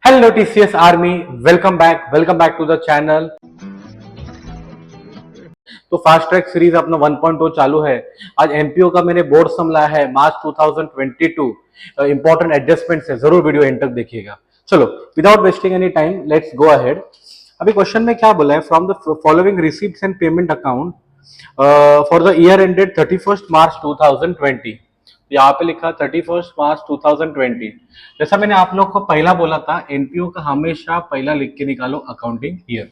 Hello TCS army, welcome back to the channel. तो fast track series अपना 1.0 चालू है। आज एमपीओ का मैंने बोर्ड संभला है मार्च 2022। इंपॉर्टेंट एडजस्टमेंट है, जरूर वीडियो एंड तक देखिएगा। चलो without wasting any time let's go ahead. अभी क्वेश्चन में क्या बोला है, from the following receipts and payment account for the year ended 31 मार्च 2020। यहाँ पे लिखा 31 मार्च 2020। जैसा मैंने आप लोग को पहला बोला था, एनपीओ का हमेशा पहला लिख के निकालो अकाउंटिंग ईयर।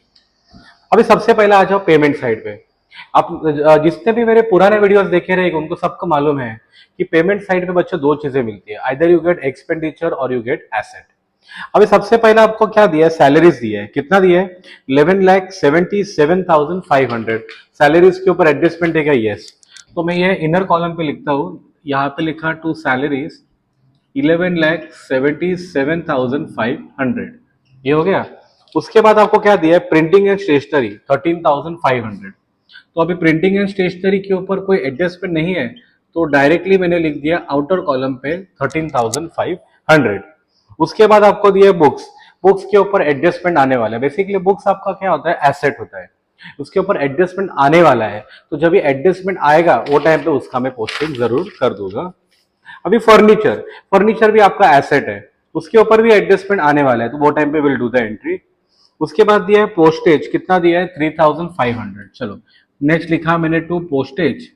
अभी सबसे पहला आ जाओ पेमेंट साइड पे। आप जितने भी मेरे पुराने वीडियोस देखे रहेंगे उनको सबको मालूम है कि पेमेंट साइड पे बच्चों दो चीजें मिलती है, आइदर यू गेट एक्सपेंडिचर और यू गेट एसेट। अभी सबसे पहला आपको क्या दिया है, सैलरीज दिया है। कितना दिया है? 11,77,500। सैलरीज के ऊपर एडजस्टमेंट देगा, यस। तो मैं ये इनर कॉलम पे लिखता हूँ, यहाँ पे लिखा टू सैलरीज 11,77,500। ये हो गया। उसके बाद आपको क्या दिया है, प्रिंटिंग एंड स्टेशनरी 13,500। तो अभी प्रिंटिंग एंड स्टेशनरी के ऊपर कोई एडजस्टमेंट नहीं है, तो डायरेक्टली मैंने लिख दिया आउटर कॉलम पे 13,500। उसके बाद आपको दिया बुक्स। बुक्स के ऊपर एडजस्टमेंट आने वाला है। बेसिकली बुक्स आपका क्या होता है, एसेट होता है, उसके ऊपर एडजस्टमेंट आने वाला है। तो जब ये एडजस्टमेंट आएगा वो टाइम पे उसका मैं पोस्टिंग जरूर कर दूंगा। अभी फर्नीचर, फर्नीचर भी आपका एसेट है, उसके ऊपर भी एडजस्टमेंट आने वाला है, तो वो टाइम पे विल डू द एंट्री। उसके बाद दिया है पोस्टेज, कितना दिया है, 3,500। चलो नेक्स्ट लिखा मैंने टू पोस्टेज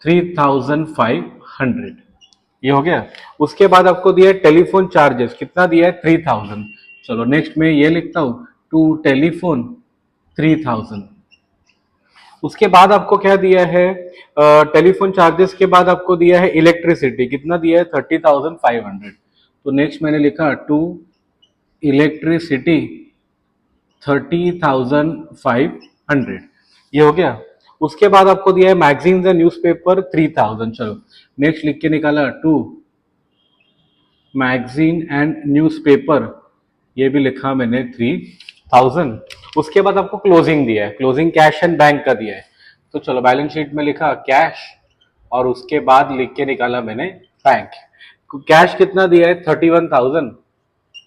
3,500। ये हो गया। उसके बाद आपको दिया है टेलीफोन चार्जेस, कितना दिया है, 3,000। चलो नेक्स्ट में ये लिखता हूं, टू टेलीफोन 3,000। उसके बाद आपको क्या दिया है, टेलीफोन चार्जेस के बाद आपको दिया है इलेक्ट्रिसिटी, कितना दिया है, 30,500। तो नेक्स्ट मैंने लिखा टू इलेक्ट्रिसिटी 30,500। ये हो गया। उसके बाद आपको दिया है मैगजीन्स एंड न्यूज़पेपर 3,000। चलो नेक्स्ट लिख के निकाला टू मैगजीन एंड न्यूज़पेपर, ये भी लिखा मैंने 3,000। उसके बाद आपको क्लोजिंग दिया है, क्लोजिंग कैश एंड बैंक का दिया है। तो चलो बैलेंस शीट में लिखा कैश, और उसके बाद लिख के निकाला मैंने बैंक। कैश कितना दिया है, 31,000,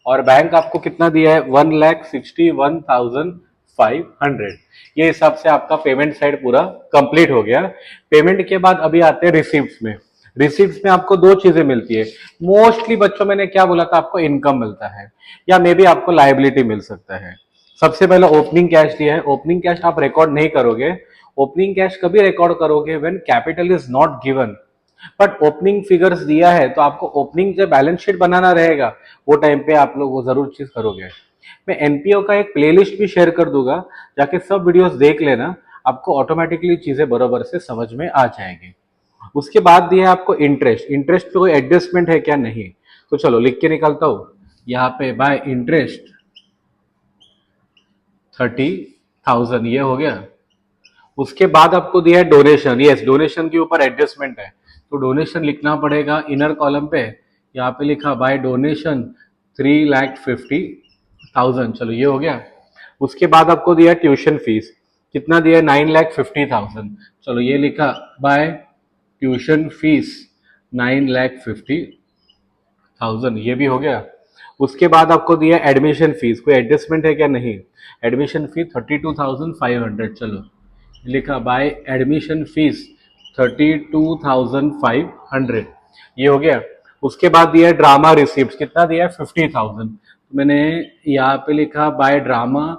और बैंक आपको कितना दिया है, 1,61,500। ये हिसाब से आपका पेमेंट साइड पूरा कंप्लीट हो गया। पेमेंट के बाद अभी आते हैं रिसिप्ट्स में। रिसिप्ट्स में आपको दो चीजें मिलती है मोस्टली बच्चों, मैंने क्या बोला था आपको, इनकम मिलता है या मे बी आपको लायबिलिटी मिल सकता है। सबसे पहला ओपनिंग कैश दिया है। ओपनिंग कैश आप रिकॉर्ड नहीं करोगे। ओपनिंग कैश कभी रिकॉर्ड करोगे, when capital is not given, but opening figures दिया है तो आपको ओपनिंग जब बैलेंस शीट बनाना रहेगा वो टाइम पे आप लोग वो जरूर चीज करोगे। मैं एनपीओ का एक प्लेलिस्ट भी शेयर कर दूंगा, जाके सब वीडियोस देख लेना, आपको ऑटोमेटिकली चीजें बराबर से समझ में आ जाएंगी। उसके बाद दिया है आपको इंटरेस्ट। इंटरेस्ट पे कोई एडजस्टमेंट है क्या, नहीं। तो चलो लिख के निकलता हूं, यहाँ पे बाय इंटरेस्ट 30,000। ये हो गया। उसके बाद आपको दिया है डोनेशन। यस, डोनेशन के ऊपर एडजस्टमेंट है, तो डोनेशन लिखना पड़ेगा इनर कॉलम पे। यहाँ पे लिखा बाय डोनेशन 3,50,000। चलो ये हो गया। उसके बाद आपको दिया ट्यूशन फीस, कितना दिया है, 9,50,000। चलो ये लिखा बाय ट्यूशन फीस 9,50,000। ये भी हो गया। उसके बाद आपको दिया एडमिशन फीस, कोई एडजस्टमेंट है क्या, नहीं। Admission fee 32,500। चलो लिखा बाय एडमिशन फीस 32,500। ये हो गया। उसके बाद दिया है ड्रामा रिसिप्ट, कितना दिया है, 50,000। मैंने यहाँ पे लिखा बाय ड्रामा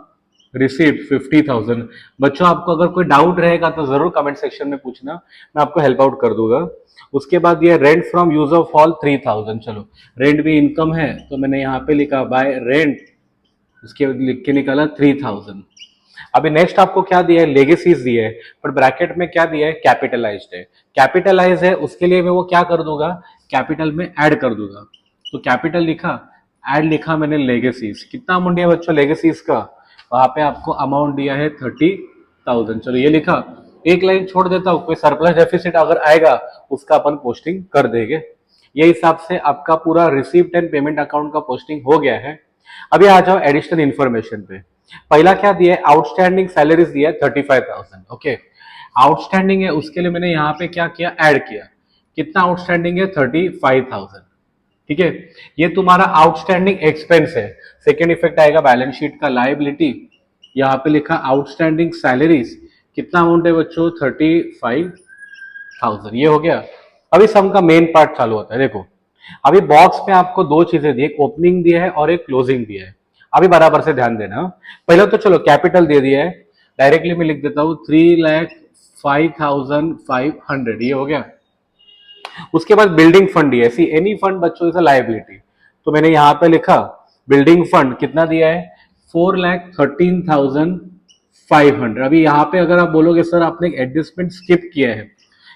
रिसिप्ट 50,000। बच्चों आपको अगर कोई डाउट रहेगा तो जरूर कमेंट सेक्शन में पूछना, मैं आपको हेल्प आउट कर दूंगा। उसके बाद दिया rent from use of hall 3,000। चलो रेंट भी इनकम है, तो मैंने यहाँ पे लिखा बाय रेंट, उसके लिख के निकाला 3,000। अभी नेक्स्ट आपको क्या दिया है, लेगेसीज दिए है, पर ब्रैकेट में क्या दिया है, कैपिटलाइज्ड है। कैपिटलाइज है उसके लिए मैं वो क्या कर दूंगा, कैपिटल में ऐड कर दूंगा। तो कैपिटल लिखा, ऐड लिखा मैंने लेगेसीज। कितना अमाउंट दिया बच्चों लेगेसीज का, वहां पे आपको अमाउंट दिया है 30,000। चलो ये लिखा। एक लाइन छोड़ देता हूँ, कोई सरप्लस डेफिसिट अगर आएगा उसका अपन पोस्टिंग कर देंगे। ये हिसाब से आपका पूरा रिसीप्ट एंड पेमेंट अकाउंट का पोस्टिंग हो गया है। अभी आ जाओ एडिशनल इन्फॉर्मेशन पे। पहला क्या दिया है, आउटस्टैंडिंग सैलरीज दिया है 35,000। ओके, आउटस्टैंडिंग है उसके लिए मैंने यहाँ पे क्या किया, ऐड किया। कितना आउटस्टैंडिंग है, 35,000। ठीक है। ये तुम्हारा आउटस्टैंडिंग एक्सपेंस है। सेकेंड इफेक्ट आएगा बैलेंस शीट का लायबिलिटी, यहाँ पे लिखा आउटस्टैंडिंग सैलरीज, कितना अमाउंट है बच्चों 35,000, ये हो गया। अभी सम का मेन पार्ट चालू होता है। देखो अभी बॉक्स में आपको दो चीजें दी, एक ओपनिंग दिया है और एक क्लोजिंग दिया है। अभी बराबर से ध्यान देना। पहले तो चलो कैपिटल दे दिया है, डायरेक्टली मैं लिख देता हूँ 3,05,500, ये हो गया। उसके बाद बिल्डिंग फंड दिया है, सी एनी फंड बच्चों इज अ लायबिलिटी, तो मैंने यहाँ पे लिखा बिल्डिंग फंड कितना दिया है 4,13,500। अभी यहाँ पे अगर आप बोलोगे सर आपने एक एडजस्टमेंट स्किप किया है,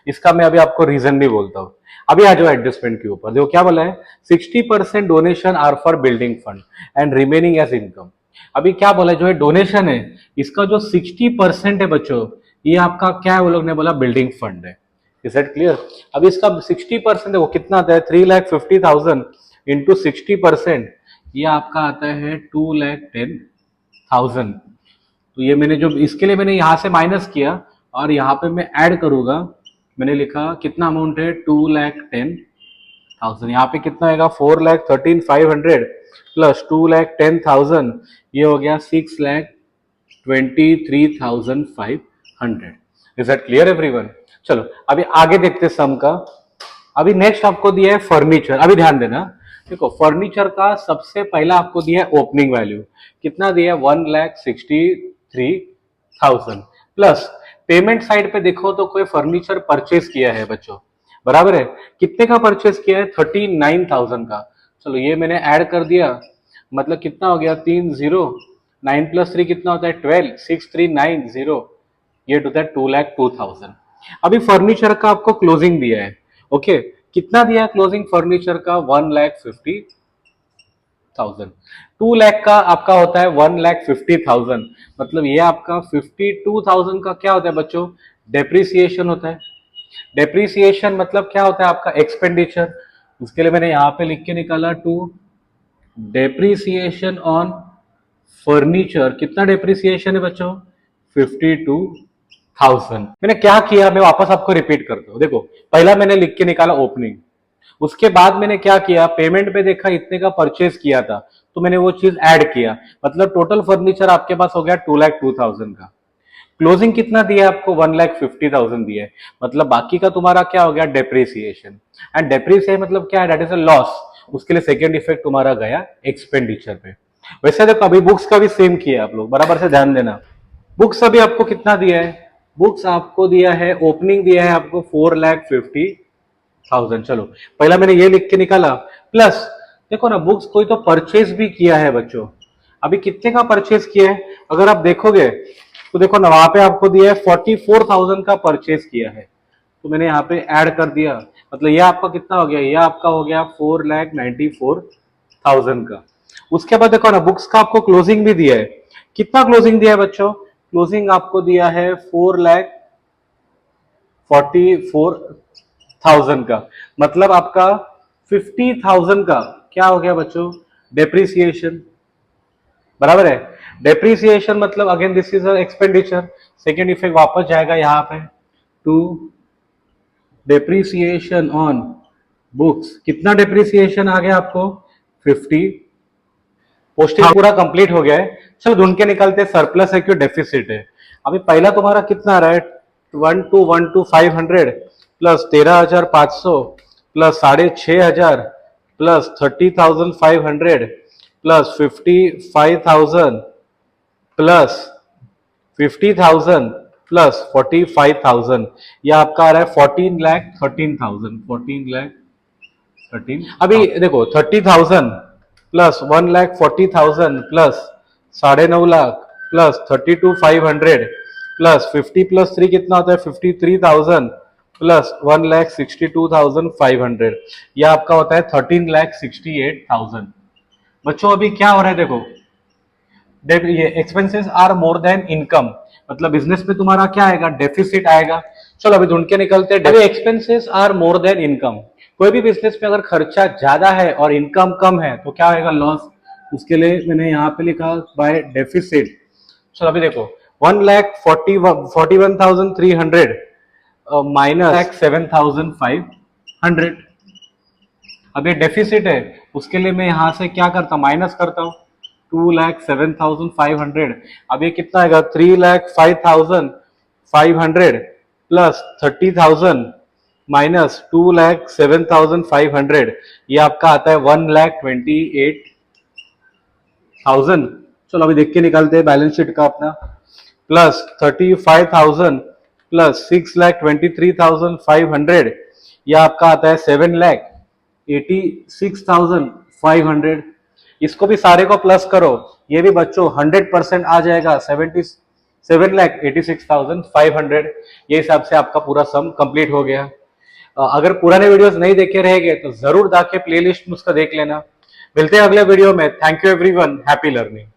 इसका मैं अभी आपको रीजन भी बोलता हूँ। अभी आ जाओ एडजस्टमेंट के ऊपर, देखो क्या बोला है 60% donation are for building fund and remaining as income. अभी क्या बोला है, जो है डोनेशन है इसका जो 60% है बच्चों, ये आपका क्या है वो लोग ने बोला बिल्डिंग फंड है। Is that clear? अब इसका 60% है वो कितना आता है 3,50,000 इंटू 60%, ये आपका आता है 2,10,000। तो ये मैंने जो इसके लिए मैंने यहां से माइनस किया और यहाँ पे मैं ऐड करूंगा, मैंने लिखा कितना अमाउंट है 2,10,000, यहाँ पे कितना आएगा 4,13,500 प्लस 2,10,000, ये हो गया 6,23,500। Is that clear everyone? चलो अभी आगे देखते सम का। अभी नेक्स्ट आपको दिया है फर्नीचर। अभी ध्यान देना, देखो फर्नीचर का सबसे पहला आपको दिया है ओपनिंग वैल्यू, कितना दिया है 1,63,000 प्लस पेमेंट साइड पे देखो तो कोई फर्नीचर परचेज किया है बच्चों, बराबर है। कितने का परचेज किया है 39,000 का। चलो ये मैंने ऐड कर दिया, मतलब कितना हो गया 9 प्लस 3 कितना होता है 12, 6,390, ये टू दैट 2,02,000। अभी फर्नीचर का आपको क्लोजिंग दिया है, ओके कितना दिया है क्लोजिंग फर्नीचर का 1,50,000। 2 लाख का आपका होता है 1,50,000, मतलब ये आपका 52,000 का क्या होता है बच्चों डेप्रिसिएशन होता है। डेप्रिसिएशन मतलब क्या होता है आपका एक्सपेंडिचर, उसके लिए मैंने यहाँ पे लिख के निकाला टू डेप्रिसिएशन ऑन फर्नीचर। कितना डेप्रिसिएशन है बच्चों 52,000। मैंने क्या किया मैं वापस आपको रिपीट करता हूं। देखो पहला मैंने लिख के निकाला ओपनिंग, उसके बाद मैंने क्या किया पेमेंट पे देखा इतने का परचेज किया था तो मैंने वो चीज ऐड किया, मतलब टोटल फर्नीचर आपके पास हो गया 2,02,000 का। क्लोजिंग कितना दिया है आपको 1,50,000 दिया है, मतलब बाकी का तुम्हारा क्या हो गया डेप्रिसिएशन। एंड डेप्रिसिएशन मतलब क्या है दैट इज अ लॉस, उसके लिए सेकेंड इफेक्ट तुम्हारा गया एक्सपेंडिचर पे। वैसे देखो अभी बुक्स का भी सेम किया आप लोग, बराबर से ध्यान देना। बुक्स अभी आपको कितना दिया है, बुक्स आपको दिया है ओपनिंग दिया है आपको 4,50,000। चलो पहला मैंने ये लिख के निकाला, प्लस देखो ना बुक्स कोई तो परचेज भी किया है बच्चों। अभी कितने का परचेज किया है अगर आप देखोगे तो देखो ना वहां पे आपको दिया है 44,000 का परचेज किया है, तो मैंने यहाँ पे ऐड कर दिया, मतलब ये आपका कितना हो गया, ये आपका हो गया 4,94,000 का। उसके बाद देखो ना बुक्स का आपको क्लोजिंग भी दिया है, कितना क्लोजिंग दिया है बच्चों, क्लोजिंग आपको दिया है 4,44,000 का, मतलब आपका 50,000 का क्या हो गया बच्चों डेप्रिसिएशन, बराबर है। डेप्रिसिएशन मतलब again this is expenditure, second effect वापस जाएगा यहाँ पे टू डेप्रिसिएशन ऑन बुक्स। कितना डेप्रिसिएशन आ गया आपको 50। पोस्टेज पूरा कंप्लीट हो गया है। चलो ढूंढ के निकलते सरप्लस है क्यों डेफिसिट है। अभी पहला तुम्हारा कितना आ रहा है 1,2,1,2,500 plus 13,500 plus 6,500 plus 30,500 plus 55,000 plus 50,000 plus 45,000, यह आपका आ रहा है 14,13,000। 14,13,000। अभी देखो 30,000 plus 1,40,000 plus 9.5 lakh plus 32,500 plus 50 plus 3 कितना होता है 53,000 प्लस 1,62,500, यह आपका होता है 13,68,000। बच्चों अभी क्या हो रहा है देखो, ये expenses are more than income, मतलब बिजनेस में तुम्हारा क्या आएगा डेफिसिट आएगा। चलो अभी ढूंढ के निकलते हैं, expenses are more than income. कोई भी बिजनेस में अगर खर्चा ज्यादा है और इनकम कम है तो क्या आएगा लॉस, उसके लिए मैंने यहाँ पे लिखा बाय डेफिसिट। चलो अभी देखो 1,41,300 माइनस 7,500, अब ये डेफिसिट है, उसके लिए मैं यहाँ से क्या करता हूँ, माइनस करता हूँ 2,07,500। अब ये कितना आएगा 3,05,500 प्लस 30,000 माइनस 2,07,500, ये आपका आता है 1,28,000। चलो अभी देख के निकालते हैं बैलेंस शीट का अपना। प्लस 35,000 प्लस 6,23,500, यह आपका आता है 7,86,500। इसको भी सारे को प्लस करो, ये भी बच्चों 100% आ जाएगा 7,86,500। ये हिसाब से आपका पूरा सम कंप्लीट हो गया। अगर पुराने वीडियोस नहीं देखे रहेंगे तो जरूर जाके प्लेलिस्ट में उसका देख लेना। मिलते हैं अगले वीडियो में। Thank you everyone, happy learning.